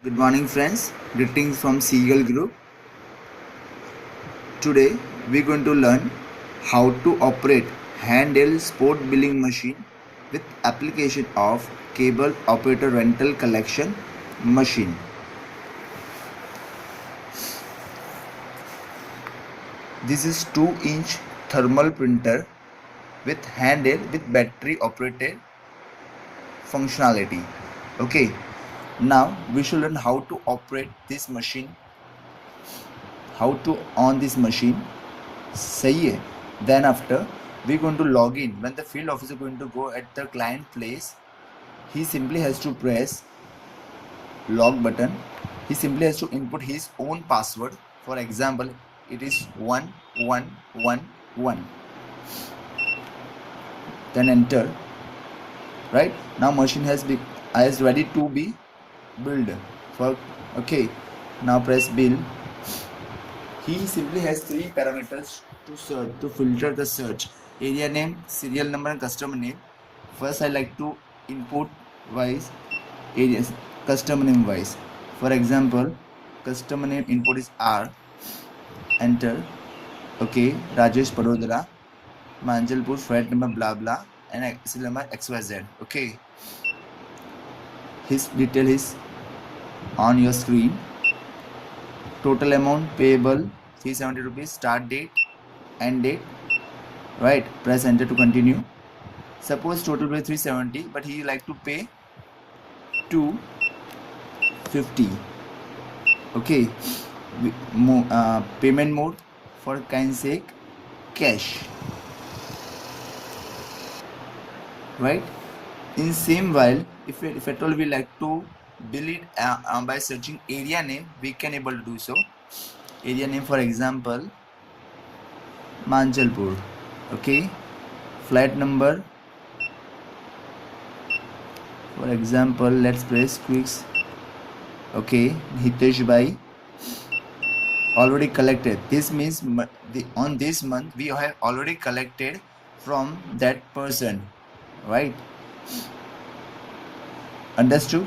Good morning friends, greetings from SEAGULL group. Today we are going to learn how to operate handheld sport billing machine with application of cable operator rental collection machine. This is 2-inch thermal printer with handheld with battery operated functionality. Okay, now we should learn how to operate this machine, how to on this machine. सही है. Then after we're going to log in. When the field officer going to go at the client place, he simply has to press log button. He simply has to input his own password. For example, it is 1111. Then enter. Right now machine has ready to be built. Okay, now press bill. He simply has 3 parameters to search, to filter the search: area name, serial number and customer name. First I like to input wise areas, customer name wise. For example, customer name input is R. Enter. Okay, Rajesh Vadodara, Manjalpur, flat number blah blah and serial number XYZ. Okay, his detail is on your screen. Total amount payable 370 rupees. Start date, end date. Right, press enter to continue. Suppose total pay 370 but he like to pay 250. Okay, payment mode for kind sake cash. Right, in same while if at all we like to bill it by searching area name, we can able to do so. Area name, for example, Manjalpur. Okay, flat number, for example, let's press quicks. Okay, Hitesh Bhai already collected. This means on this month we have already collected from that person. Right, understood?